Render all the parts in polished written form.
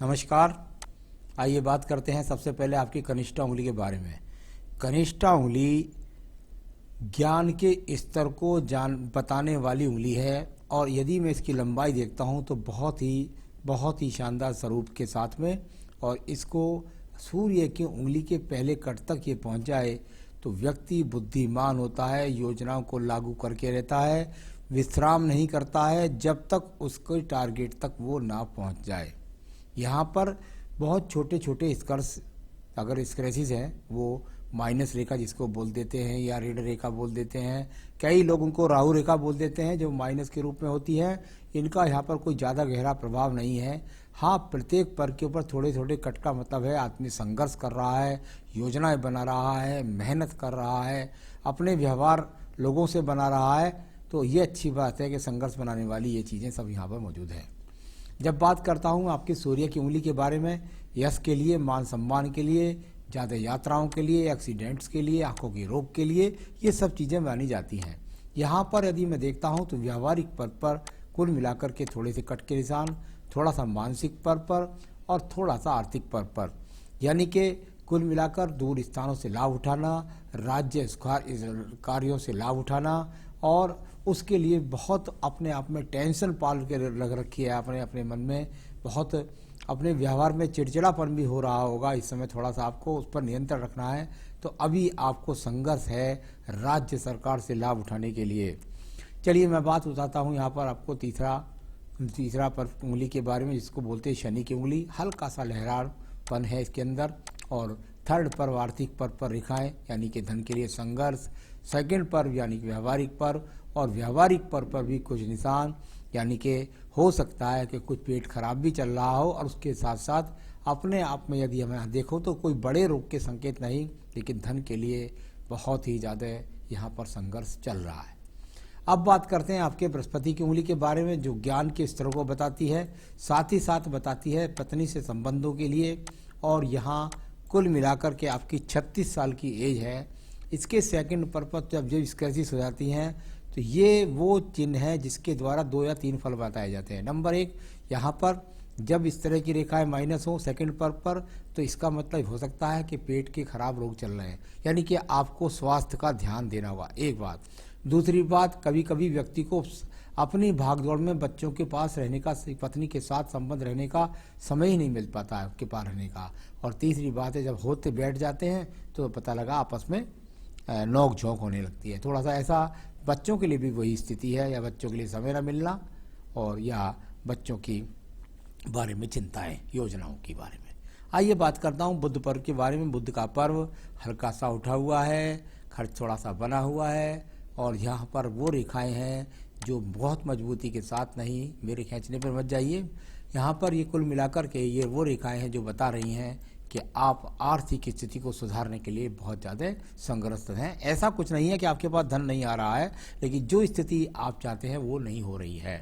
नमस्कार। आइए बात करते हैं सबसे पहले आपकी कनिष्ठा उंगली के बारे में। कनिष्ठा उंगली ज्ञान के स्तर को जान बताने वाली उंगली है और यदि मैं इसकी लंबाई देखता हूँ तो बहुत ही शानदार स्वरूप के साथ में, और इसको सूर्य की उंगली के पहले कट तक ये पहुँच जाए तो व्यक्ति बुद्धिमान होता है, योजनाओं को लागू करके रहता है, विश्राम नहीं करता है जब तक उसके टारगेट तक वो ना पहुँच जाए। यहाँ पर बहुत छोटे छोटे स्कर्स, अगर स्क्रैचेस हैं वो माइनस रेखा जिसको बोल देते हैं या रेड रेखा बोल देते हैं, कई लोग उनको राहु रेखा बोल देते हैं जो माइनस के रूप में होती है। इनका यहाँ पर कोई ज़्यादा गहरा प्रभाव नहीं है। हाँ, प्रत्येक पर के ऊपर थोड़े थोड़े कट का मतलब है आदमी संघर्ष कर रहा है, योजनाएं बना रहा है, मेहनत कर रहा है, अपने व्यवहार लोगों से बना रहा है। तो ये अच्छी बात है कि संघर्ष बनाने वाली ये चीज़ें सब यहाँ पर मौजूद हैं। जब बात करता हूँ आपकी सूर्य की उंगली के बारे में, यश के लिए, मान सम्मान के लिए, ज़्यादा यात्राओं के लिए, एक्सीडेंट्स के लिए, आंखों की रोग के लिए, ये सब चीज़ें मानी जाती हैं। यहाँ पर यदि मैं देखता हूँ तो व्यावहारिक पद पर कुल मिलाकर के थोड़े से कट के निशान, थोड़ा सा मानसिक पद पर और थोड़ा सा आर्थिक पद पर, यानी कि कुल मिलाकर दूर स्थानों से लाभ उठाना, राज्य कार्यों से लाभ उठाना, और उसके लिए बहुत अपने आप में टेंशन पाल के लग रखी है, अपने अपने मन में बहुत अपने व्यवहार में चिड़चिड़ापन भी हो रहा होगा। इस समय थोड़ा सा आपको उस पर नियंत्रण रखना है। तो अभी आपको संघर्ष है राज्य सरकार से लाभ उठाने के लिए। चलिए मैं बात बताता हूँ यहाँ पर आपको तीसरा पर उंगली के बारे में, जिसको बोलते हैं शनि की उंगली। हल्का सा लहरापन है इसके अंदर। और थर्ड पर आर्थिक पर रेखाएं, यानी कि धन के लिए संघर्ष। सेकंड पर यानी कि व्यावहारिक और व्यावहारिक पर भी कुछ निशान, यानी कि हो सकता है कि कुछ पेट खराब भी चल रहा हो, और उसके साथ साथ अपने आप में यदि हमें देखो तो कोई बड़े रोग के संकेत नहीं, लेकिन धन के लिए बहुत ही ज़्यादा यहाँ पर संघर्ष चल रहा है। अब बात करते हैं आपके बृहस्पति की उंगली के बारे में, जो ज्ञान के स्तरों को बताती है, साथ ही साथ बताती है पत्नी से संबंधों के लिए। और यहाँ कुल मिलाकर के आपकी 36 साल की एज है। इसके सेकंड पर जब स्क्रैचेस हो जाती हैं तो ये वो चिन्ह है जिसके द्वारा 2 या 3 फल बताए जाते हैं। नंबर 1, यहाँ पर जब इस तरह की रेखाएं माइनस हो सेकंड पर तो इसका मतलब हो सकता है कि पेट के खराब रोग चल रहे हैं, यानी कि आपको स्वास्थ्य का ध्यान देना होगा, एक बात। दूसरी बात, कभी कभी व्यक्ति को अपनी भागदौड़ में बच्चों के पास रहने का, पत्नी के साथ संबंध रहने का समय ही नहीं मिल पाता है, उसके पास रहने का। और तीसरी बात है, जब होते बैठ जाते हैं तो पता लगा आपस में नोक झोंक होने लगती है। थोड़ा सा ऐसा बच्चों के लिए भी वही स्थिति है, या बच्चों के लिए समय न मिलना, और या बच्चों की बारे में चिंताएं, योजनाओं के बारे में। आइए बात करता हूँ बुध पर्व के बारे में। बुध का पर्व हल्का सा उठा हुआ है, खर्च थोड़ा सा बना हुआ है, और यहाँ पर वो रेखाएं हैं जो बहुत मजबूती के साथ नहीं, मेरे खींचने पर मत जाइए, यहाँ पर ये कुल मिलाकर के ये वो रेखाएं हैं जो बता रही हैं कि आप आर्थिक स्थिति को सुधारने के लिए बहुत ज़्यादा संग्रस्त हैं। ऐसा कुछ नहीं है कि आपके पास धन नहीं आ रहा है, लेकिन जो स्थिति आप चाहते हैं वो नहीं हो रही है।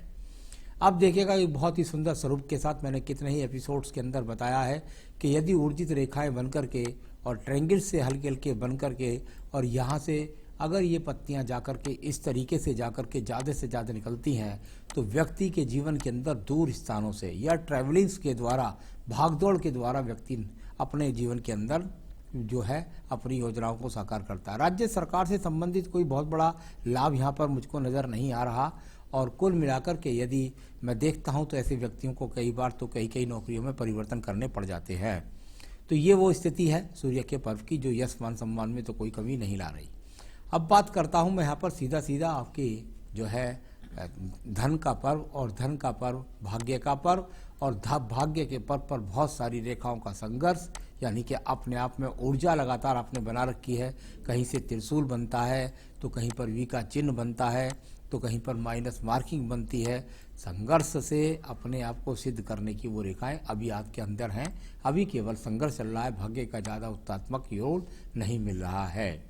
अब देखिएगा, एक बहुत ही सुंदर स्वरूप के साथ मैंने कितने ही एपिसोड्स के अंदर बताया है कि यदि ऊर्जित रेखाएं बन करके और ट्रायंगल से हल्के हल्के बन करके, और यहाँ से अगर ये पत्तियाँ जाकर के इस तरीके से जाकर के ज़्यादा से ज़्यादा निकलती हैं, तो व्यक्ति के जीवन के अंदर दूर स्थानों से या ट्रैवलिंग्स के द्वारा, भागदौड़ के द्वारा व्यक्ति अपने जीवन के अंदर जो है अपनी योजनाओं को साकार करता है। राज्य सरकार से संबंधित कोई बहुत बड़ा लाभ यहाँ पर मुझको नज़र नहीं आ रहा। और कुल मिलाकर के यदि मैं देखता हूँ तो ऐसे व्यक्तियों को कई बार तो कई नौकरियों में परिवर्तन करने पड़ जाते हैं। तो ये वो स्थिति है सूर्य के पर्व की, जो यश मान सम्मान में तो कोई कमी नहीं ला रही। अब बात करता हूँ मैं यहाँ पर सीधा आपकी जो है धन का पर्व, और धन का पर्व भाग्य का पर्व, और भाग्य के पर्व पर बहुत सारी रेखाओं का संघर्ष, यानी कि अपने आप में ऊर्जा लगातार आपने बना रखी है। कहीं से त्रिशूल बनता है, तो कहीं पर वी का चिन्ह बनता है, तो कहीं पर माइनस मार्किंग बनती है। संघर्ष से अपने आप को सिद्ध करने की वो रेखाएं अभी आपके अंदर हैं। अभी केवल संघर्ष चल रहा है, भाग्य का ज़्यादा उत्तात्मक योग नहीं मिल रहा है।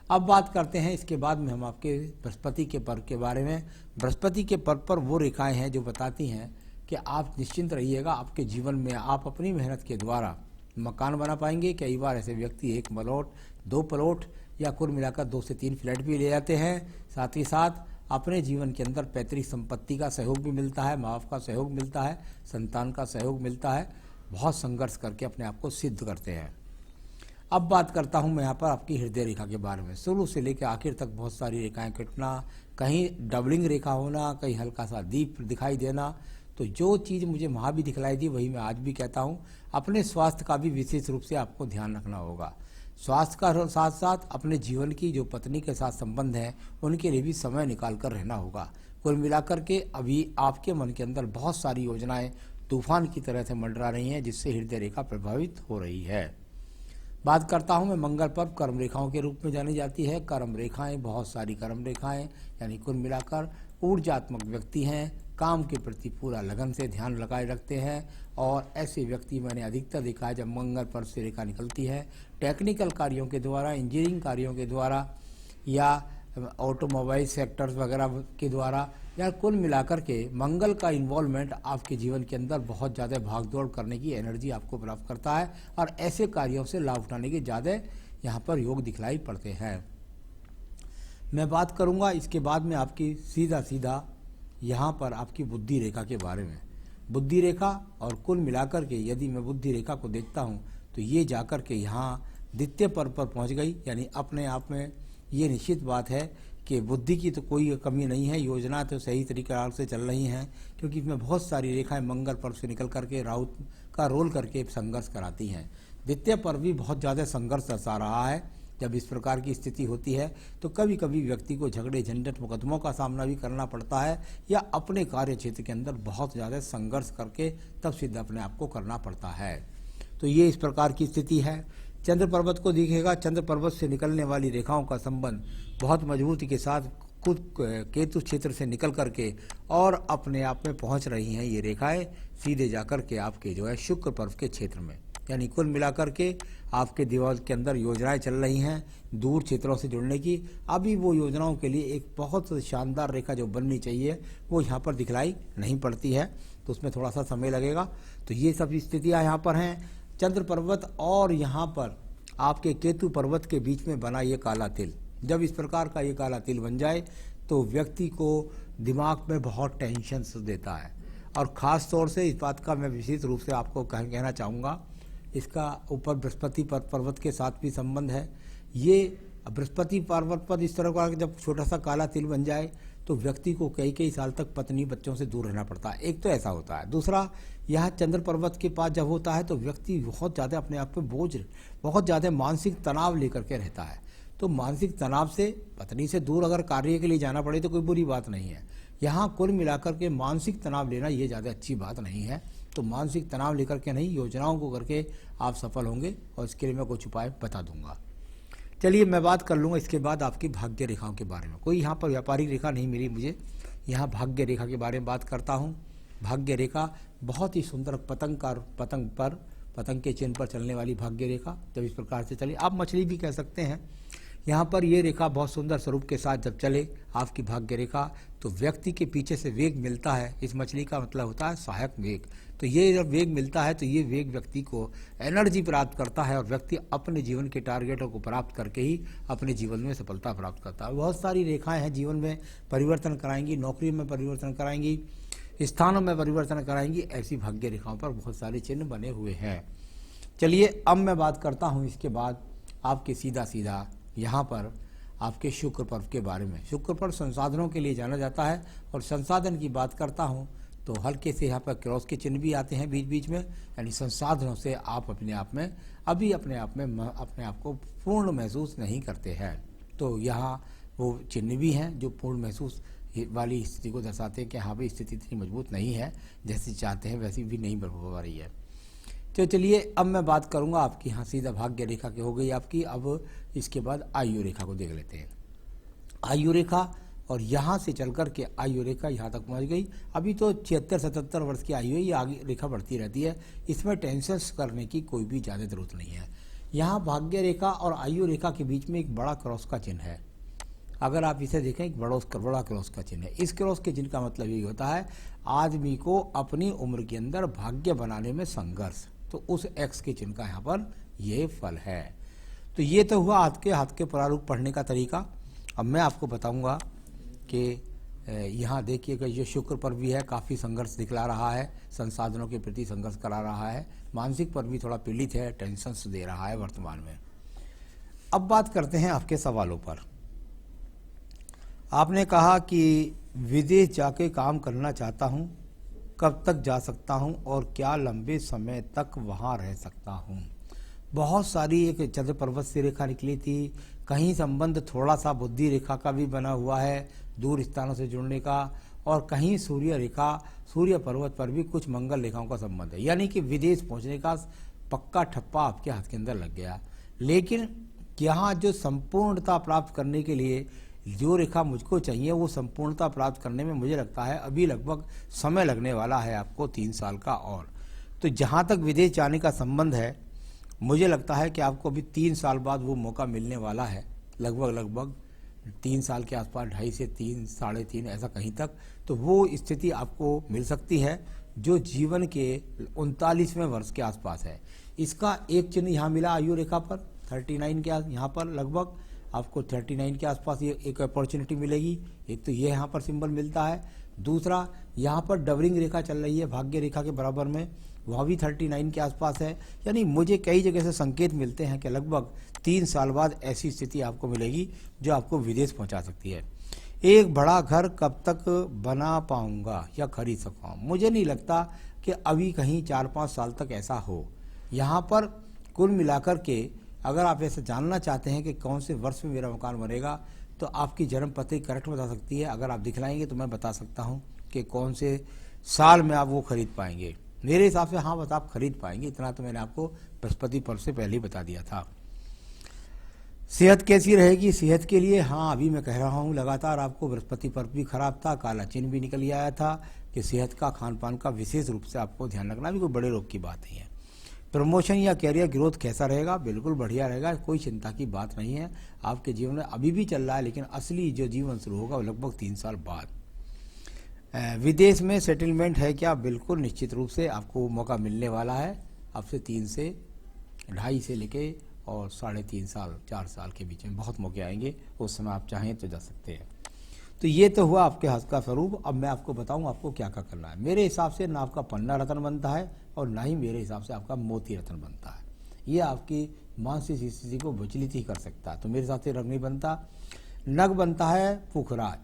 अब बात करते हैं इसके बाद में हम आपके बृहस्पति के पर्व के बारे में। बृहस्पति के पर्व पर वो रेखाएं हैं जो बताती हैं कि आप निश्चिंत रहिएगा, आपके जीवन में आप अपनी मेहनत के द्वारा मकान बना पाएंगे। कई बार ऐसे व्यक्ति 1 प्लॉट 2 प्लॉट या कुल मिलाकर 2 से 3 फ्लैट भी ले जाते हैं। साथ ही साथ अपने जीवन के अंदर पैतृक संपत्ति का सहयोग भी मिलता है, माँ बाप का सहयोग मिलता है, संतान का सहयोग मिलता है। बहुत संघर्ष करके अपने आप को सिद्ध करते हैं। अब बात करता हूं मैं यहाँ पर आपकी हृदय रेखा के बारे में। शुरू से लेकर आखिर तक बहुत सारी रेखाएं कटना, कहीं डबलिंग रेखा होना, कहीं हल्का सा दीप दिखाई देना। तो जो चीज़ मुझे वहाँ भी दिखलाई दी वही मैं आज भी कहता हूँ। अपने स्वास्थ्य का भी विशेष रूप से आपको ध्यान रखना होगा। स्वास्थ्य का साथ साथ अपने जीवन की जो पत्नी के साथ संबंध है उनके लिए भी समय निकाल कर रहना होगा। कुल मिलाकर के अभी आपके मन के अंदर बहुत सारी योजनाएं तूफान की तरह से मंडरा रही हैं, जिससे हृदय रेखा प्रभावित हो रही है। बात करता हूं मैं मंगल पर्व कर्म रेखाओं के रूप में जानी जाती है। कर्म रेखाएं, बहुत सारी कर्म रेखाएं, यानी कुल मिलाकर ऊर्जात्मक व्यक्ति हैं, काम के प्रति पूरा लगन से ध्यान लगाए रखते हैं। और ऐसे व्यक्ति मैंने अधिकतर देखा है जब मंगल पर्व से रेखा निकलती है, टेक्निकल कार्यों के द्वारा, इंजीनियरिंग कार्यों के द्वारा या ऑटोमोबाइल सेक्टर्स वगैरह के द्वारा, या कुल मिलाकर के मंगल का इन्वॉल्वमेंट आपके जीवन के अंदर बहुत ज़्यादा भागदौड़ करने की एनर्जी आपको प्राप्त करता है और ऐसे कार्यों से लाभ उठाने के ज़्यादा यहाँ पर योग दिखलाई पड़ते हैं। मैं बात करूँगा इसके बाद में आपकी सीधा यहाँ पर आपकी बुद्धि रेखा के बारे में। बुद्धि रेखा और कुल मिलाकर के यदि मैं बुद्धि रेखा को देखता हूँ तो ये जाकर के यहाँ द्वितीय पर्व पर पहुँच गई, यानी अपने आप में ये निश्चित बात है कि बुद्धि की तो कोई कमी नहीं है। योजना तो सही तरीके से चल रही हैं, क्योंकि इसमें बहुत सारी रेखाएं मंगल पर्व से निकल करके राहु का रोल करके संघर्ष कराती हैं। द्वितीय पर्व भी बहुत ज़्यादा संघर्ष दर्शा रहा है। जब इस प्रकार की स्थिति होती है तो कभी कभी व्यक्ति को झगड़े झंझट मुकदमों का सामना भी करना पड़ता है, या अपने कार्य क्षेत्र के अंदर बहुत ज़्यादा संघर्ष करके तब सिद्ध अपने आप को करना पड़ता है। तो ये इस प्रकार की स्थिति है। चंद्र पर्वत को दिखेगा, चंद्र पर्वत से निकलने वाली रेखाओं का संबंध बहुत मजबूती के साथ खुद केतु क्षेत्र से निकल करके और अपने आप में पहुंच रही हैं ये रेखाएं सीधे जाकर के आपके जो है शुक्र पर्व के क्षेत्र में। यानी कुल मिलाकर के आपके दिमाग के अंदर योजनाएं चल रही हैं दूर क्षेत्रों से जुड़ने की। अभी वो योजनाओं के लिए एक बहुत शानदार रेखा जो बननी चाहिए वो यहाँ पर दिखलाई नहीं पड़ती है, तो उसमें थोड़ा सा समय लगेगा। तो ये सब स्थितियाँ यहाँ पर हैं। चंद्र पर्वत और यहाँ पर आपके केतु पर्वत के बीच में बना ये काला तिल, जब इस प्रकार का ये काला तिल बन जाए तो व्यक्ति को दिमाग में बहुत टेंशन देता है। और ख़ास तौर से इस बात का मैं विशेष रूप से आपको कहना चाहूँगा, इसका ऊपर बृहस्पति पर्वत के साथ भी संबंध है। ये बृहस्पति पर्वत पर इस तरह का जब छोटा सा काला तिल बन जाए तो व्यक्ति को कई साल तक पत्नी बच्चों से दूर रहना पड़ता है। एक तो ऐसा होता है। दूसरा, यह चंद्र पर्वत के पास जब होता है तो व्यक्ति बहुत ज़्यादा अपने आप पे बोझ, बहुत ज़्यादा मानसिक तनाव लेकर के रहता है। तो मानसिक तनाव से पत्नी से दूर अगर कार्य के लिए जाना पड़े तो कोई बुरी बात नहीं है। यहाँ कुल मिलाकर के मानसिक तनाव लेना ये ज़्यादा अच्छी बात नहीं है। तो मानसिक तनाव लेकर के नहीं, योजनाओं को करके आप सफल होंगे और इसके लिए मैं कुछ उपाय बता दूंगा। चलिए मैं बात कर लूँगा इसके बाद आपकी भाग्य रेखाओं के बारे में। कोई यहाँ पर व्यापारिक रेखा नहीं मिली मुझे, यहाँ भाग्य रेखा के बारे में बात करता हूँ। भाग्य रेखा बहुत ही सुंदर पतंग के चिन्ह पर चलने वाली भाग्य रेखा जब इस प्रकार से चले, आप मछली भी कह सकते हैं। यहाँ पर ये रेखा बहुत सुंदर स्वरूप के साथ जब चले आपकी भाग्य रेखा तो व्यक्ति के पीछे से वेग मिलता है। इस मछली का मतलब होता है सहायक वेग। तो ये जब वेग मिलता है तो ये वेग व्यक्ति को एनर्जी प्राप्त करता है और व्यक्ति अपने जीवन के टारगेटों को प्राप्त करके ही अपने जीवन में सफलता प्राप्त करता है। बहुत सारी रेखाएं हैं जीवन में परिवर्तन कराएंगी, नौकरी में परिवर्तन कराएंगी, स्थानों में परिवर्तन कराएंगी। ऐसी भाग्य रेखाओं पर बहुत सारे चिन्ह बने हुए हैं। चलिए अब मैं बात करता हूँ इसके बाद आपके सीधा यहाँ पर आपके शुक्र पर्व के बारे में। शुक्र पर्व संसाधनों के लिए जाना जाता है और संसाधन की बात करता हूँ तो हल्के से यहाँ पर क्रॉस के चिन्ह भी आते हैं बीच बीच में, यानी संसाधनों से आप अपने आप को पूर्ण महसूस नहीं करते हैं। तो यहाँ वो चिन्ह भी हैं जो पूर्ण महसूस वाली स्थिति को दर्शाते हैं कि हाँ भाई स्थिति इतनी मजबूत नहीं है जैसी चाहते हैं वैसी भी नहीं हो पा रही है। तो चलिए अब मैं बात करूंगा आपकी यहाँ सीधा भाग्य रेखा की हो गई आपकी। अब इसके बाद आयु रेखा को देख लेते हैं। आयु रेखा और यहाँ से चल कर के आयु रेखा यहाँ तक पहुँच गई। अभी तो 76-77 वर्ष की आयु है, ये आगे रेखा बढ़ती रहती है, इसमें टेंशन करने की कोई भी ज़्यादा जरूरत नहीं है। यहाँ भाग्य रेखा और आयु रेखा के बीच में एक बड़ा क्रॉस का चिन्ह है। अगर आप इसे देखें एक बड़ा क्रॉस का चिन्ह है। इस क्रॉस के चिन्ह का मतलब यही होता है आदमी को अपनी उम्र के अंदर भाग्य बनाने में संघर्ष, तो उस एक्स के चिन्ह का यहाँ पर ये फल है। तो ये तो हुआ हाथ के प्रारूप पढ़ने का तरीका। अब मैं आपको बताऊंगा कि यहाँ देखिएगा ये शुक्र पर भी है, काफ़ी संघर्ष दिखला रहा है, संसाधनों के प्रति संघर्ष करा रहा है, मानसिक पर भी थोड़ा पीड़ित है, टेंशन दे रहा है वर्तमान में। अब बात करते हैं आपके सवालों पर। आपने कहा कि विदेश जाके काम करना चाहता हूँ, कब तक जा सकता हूँ और क्या लंबे समय तक वहाँ रह सकता हूँ। बहुत सारी एक चंद्र पर्वत से रेखा निकली थी, कहीं संबंध थोड़ा सा बुद्धि रेखा का भी बना हुआ है, दूर स्थानों से जुड़ने का, और कहीं सूर्य रेखा, सूर्य पर्वत पर भी कुछ मंगल रेखाओं का संबंध है, यानी कि विदेश पहुंचने का पक्का ठप्पा आपके हाथ के अंदर लग गया। लेकिन यहाँ जो संपूर्णता प्राप्त करने के लिए जो रेखा मुझको चाहिए, वो संपूर्णता प्राप्त करने में मुझे लगता है अभी लगभग समय लगने वाला है आपको 3 साल का। और तो जहाँ तक विदेश जाने का संबंध है, मुझे लगता है कि आपको अभी 3 साल बाद वो मौका मिलने वाला है, लगभग 3 साल के आसपास, 2.5 से 3, 3.5 ऐसा कहीं तक। तो वो स्थिति आपको मिल सकती है जो जीवन के 39वें वर्ष के आसपास है। इसका एक चिन्ह यहाँ मिला आयु रेखा पर 39 के यहाँ पर लगभग आपको 39 के आसपास ये एक अपॉर्चुनिटी मिलेगी। एक तो ये यहाँ पर सिंबल मिलता है, दूसरा यहाँ पर डबरिंग रेखा चल रही है भाग्य रेखा के बराबर में, वह भी 39 के आसपास है। यानी मुझे कई जगह से संकेत मिलते हैं कि लगभग 3 साल बाद ऐसी स्थिति आपको मिलेगी जो आपको विदेश पहुंचा सकती है। एक बड़ा घर कब तक बना पाऊंगा या खरीद सकूँ, मुझे नहीं लगता कि अभी कहीं 4-5 साल तक ऐसा हो। यहाँ पर कुल मिलाकर के अगर आप ऐसा जानना चाहते हैं कि कौन से वर्ष में मेरा मकान बनेगा, तो आपकी जन्म पत्री करेक्ट बता सकती है। अगर आप दिखलाएंगे तो मैं बता सकता हूँ कि कौन से साल में आप वो खरीद पाएंगे। मेरे हिसाब से हाँ बस आप खरीद पाएंगे, इतना तो मैंने आपको बृहस्पति पर्व से पहले ही बता दिया था। सेहत कैसी रहेगी, सेहत के लिए हाँ अभी मैं कह रहा हूँ लगातार आपको बृहस्पति पर्व भी खराब था, काला चिन्ह भी निकल आया था कि सेहत का, खान पान का विशेष रूप से आपको ध्यान रखना, भी कोई बड़े रोग की बात नहीं है। प्रमोशन या कैरियर ग्रोथ कैसा रहेगा, बिल्कुल बढ़िया रहेगा, कोई चिंता की बात नहीं है। आपके जीवन में अभी भी चल रहा है, लेकिन असली जो जीवन शुरू होगा वो लगभग 3 साल बाद। विदेश में सेटलमेंट है क्या, बिल्कुल निश्चित रूप से आपको मौका मिलने वाला है। आपसे 3 से 2.5 से लेके और 3.5 साल 4 साल के बीच में बहुत मौके आएंगे, उस समय आप चाहें तो जा सकते हैं। तो ये तो हुआ आपके हस्त का स्वरूप। अब मैं आपको बताऊं आपको क्या क्या करना है। मेरे हिसाब से ना आपका पन्ना रत्न बनता है और ना ही मेरे हिसाब से आपका मोती रत्न बनता है। ये आपकी मानसिक स्थिति को विचलित ही कर सकता है। तो मेरे हिसाब से रंग नहीं बनता। नग बनता है पुखराज,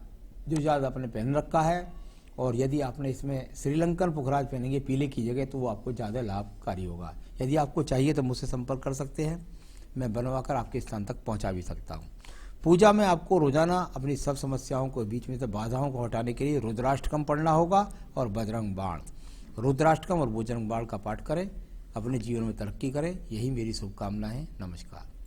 जो ज़्यादा आपने पहन रखा है, और यदि आपने इसमें श्रीलंकन पुखराज पहनेंगे पीले की जगह तो वो आपको ज़्यादा लाभकारी होगा। यदि आपको चाहिए तो मुझसे संपर्क कर सकते हैं, मैं बनवाकर आपके स्थान तक पहुँचा भी सकता हूँ। पूजा में आपको रोजाना अपनी सब समस्याओं को, बीच में से बाधाओं को हटाने के लिए रुद्राष्टकम पढ़ना होगा और बजरंग बाण, रुद्राष्टकम और बजरंग बाण का पाठ करें, अपने जीवन में तरक्की करें। यही मेरी शुभकामना है। नमस्कार।